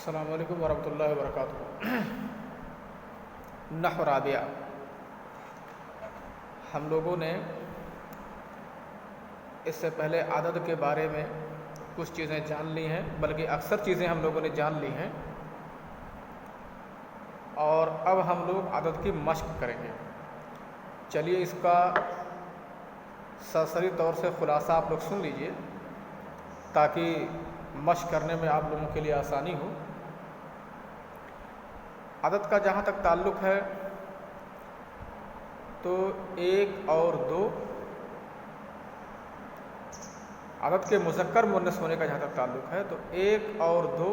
السلام علیکم ورحمۃ اللہ وبرکاتہ۔ نحو رابعہ، ہم لوگوں نے اس سے پہلے عدد کے بارے میں کچھ چیزیں جان لی ہیں، بلکہ اکثر چیزیں ہم لوگوں نے جان لی ہیں، اور اب ہم لوگ عدد کی مشق کریں گے۔ چلیے اس کا سرسری طور سے خلاصہ آپ لوگ سن لیجئے تاکہ مشق کرنے میں آپ لوگوں کے لیے آسانی ہو۔ عدد کا جہاں تک تعلق ہے تو 1 اور 2 عدد کے مذکر مؤنث ہونے کا جہاں تک تعلق ہے تو 1 اور 2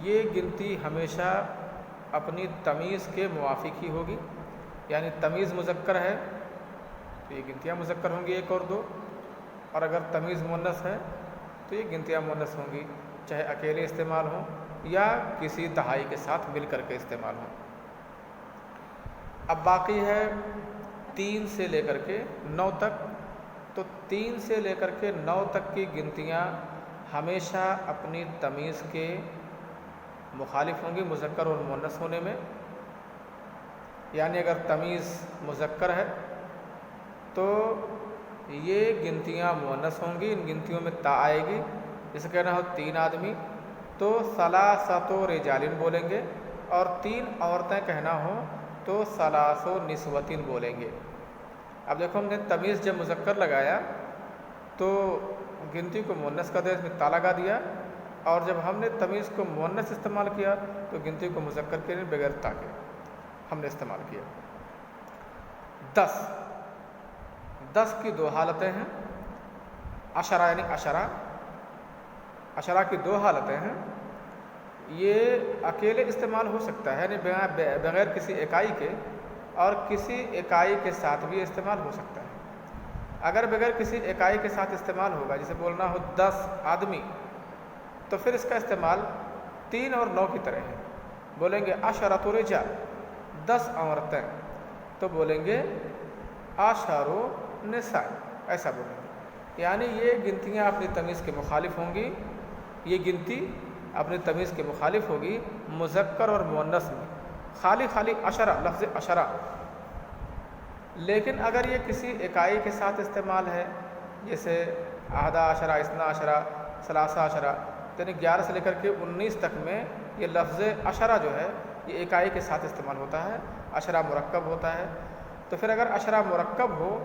یہ گنتی ہمیشہ اپنی تمیز کے موافق ہی ہوگی، یعنی تمیز مذکر ہے تو یہ گنتیاں مذکر ہوں گی 1 اور 2، اور اگر تمیز مؤنث ہے تو یہ گنتیاں مؤنث ہوں گی، چاہے اکیلے استعمال ہوں یا کسی دہائی کے ساتھ مل کر کے استعمال ہوں۔ اب باقی ہے 3 سے لے کر کے 9 تک، تو 3 سے لے کر کے 9 تک کی گنتیاں ہمیشہ اپنی تمیز کے مخالف ہوں گی مذکر اور مؤنث ہونے میں، یعنی اگر تمیز مذکر ہے تو یہ گنتیاں مؤنث ہوں گی، ان گنتیوں میں تا آئے گی۔ جیسے کہنا ہو 3 آدمی تو ثلاثۃ رجال بولیں گے، اور 3 عورتیں کہنا ہو تو ثلاث نسوۃ بولیں گے۔ اب دیکھو ہم نے تمیز جب مذکر لگایا تو گنتی کو مؤنث کا دیا، اس میں تا لگا دیا، اور جب ہم نے تمیز کو مؤنث استعمال کیا تو گنتی کو مذکر کے لیے بغیر تا کے ہم نے استعمال کیا۔ 10 کی 2 حالتیں ہیں، عشرہ یعنی عشرہ کی 2 حالتیں ہیں۔ یہ اکیلے استعمال ہو سکتا ہے، یعنی بغیر کسی اکائی کے، اور کسی اکائی کے ساتھ بھی استعمال ہو سکتا ہے۔ اگر بغیر کسی اکائی کے ساتھ استعمال ہوگا، جیسے بولنا ہو 10 آدمی، تو پھر اس کا استعمال 3 اور 9 کی طرح ہے، بولیں گے عشرۃ رجال 10 عورتیں، تو بولیں گے عشر نساء، ایسا بولیں گے۔ یعنی یہ گنتیاں اپنی تمیز کے مخالف ہوں گی، یہ گنتی اپنی تمیز کے مخالف ہوگی مذکر اور مؤنث میں، خالی عشرہ، لفظ عشرہ۔ لیکن اگر یہ کسی اکائی کے ساتھ استعمال ہے، جیسے 11 12 13 13 یعنی 11 سے لے کر کے 19 تک میں یہ لفظ عشرہ جو ہے یہ اکائی کے ساتھ استعمال ہوتا ہے، عشرہ مرکب ہوتا ہے، تو پھر اگر عشرہ مرکب ہو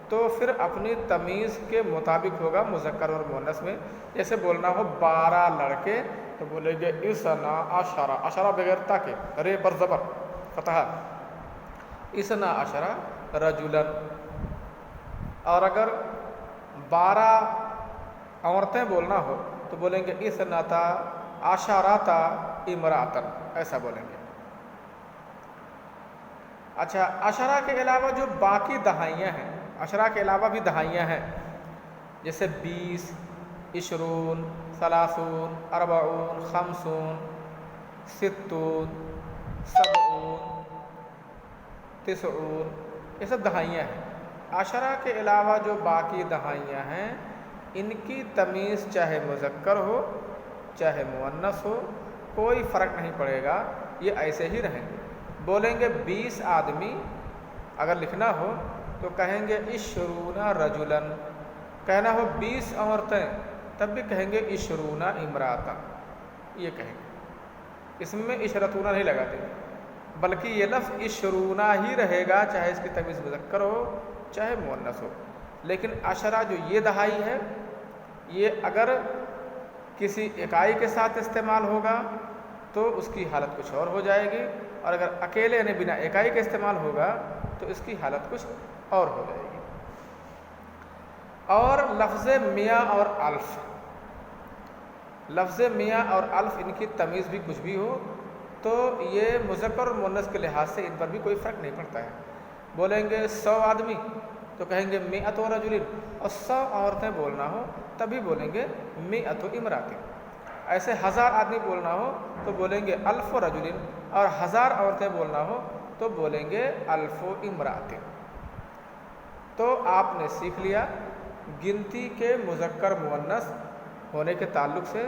تو پھر اپنی تمیز کے مطابق ہوگا مذکر اور مؤنث میں۔ جیسے بولنا ہو 12 لڑکے تو بولیں گے اثنا عشرہ، عشرہ بغیر تا کے، رے پر زبر فتحہ، اثنا عشرہ رجلا۔ اور اگر 12 عورتیں بولنا ہو تو بولیں گے اثنتا عشرۃ امرأۃ، ایسا بولیں گے۔ اچھا، عشرہ کے علاوہ جو باقی دہائیاں ہیں، عشرہ کے علاوہ بھی دہائیاں ہیں، جیسے 20 20 30 40 50 60 70 90، یہ سب دہائیاں ہیں۔ عشرہ کے علاوہ جو باقی دہائیاں ہیں ان کی تمیز چاہے مذکر ہو چاہے مؤنث ہو کوئی فرق نہیں پڑے گا، یہ ایسے ہی رہیں گے۔ بولیں گے 20 آدمی، اگر لکھنا ہو تو کہیں گے 20 رجلا، کہنا ہو 20 عورتیں تب بھی کہیں گے 20 امرأۃ، یہ کہیں گے۔ اس میں عشرتون نہیں لگاتے، بلکہ یہ لفظ 20 ہی رہے گا، چاہے اس کی تمیز مذکر ہو چاہے مؤنث ہو۔ لیکن عشرہ جو یہ دہائی ہے یہ اگر کسی اکائی کے ساتھ استعمال ہوگا تو اس کی حالت کچھ اور ہو جائے گی، اور اگر اکیلے یعنی بنا اکائی کے استعمال ہوگا تو اس کی حالت کچھ اور ہو جائے گی۔ اور لفظ میاں اور الف، لفظ میاں اور الف ان کی تمیز بھی کچھ بھی ہو تو یہ مذکر اور مؤنث کے لحاظ سے ان پر بھی کوئی فرق نہیں پڑتا ہے۔ بولیں گے 100 آدمی تو کہیں گے 100 رجل، اور 100 عورتیں بولنا ہو تبھی بولیں گے 100 امرأۃ۔ ایسے 1000 آدمی بولنا ہو تو بولیں گے 1000 رجل، اور 1000 عورتیں بولنا ہو تو بولیں گے 1000 امرأۃ۔ تو آپ نے سیکھ لیا گنتی کے مذکر مؤنث ہونے کے تعلق سے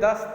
10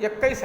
21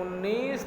19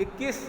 21,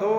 2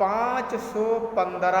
515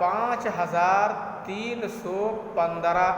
5315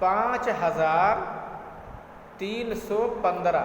5315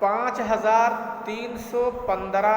5315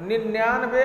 99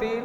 3,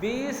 20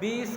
20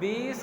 20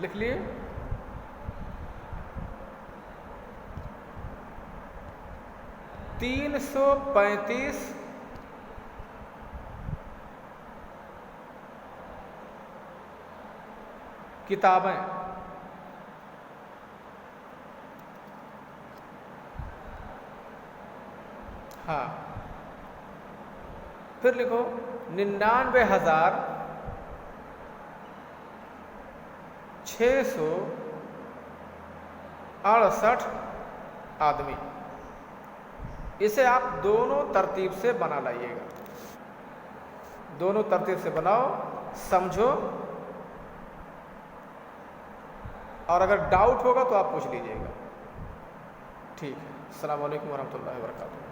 لکھ لیے؟ 335 کتابیں، ہاں پھر لکھو 99,668 آدمی۔ اسے آپ دونوں ترتیب سے بنا لائیے گا، دونوں ترتیب سے بناؤ، سمجھو، اور اگر ڈاؤٹ ہوگا تو آپ پوچھ لیجیے گا۔ ٹھیک ہے، السلام علیکم ورحمۃ اللہ وبرکاتہ۔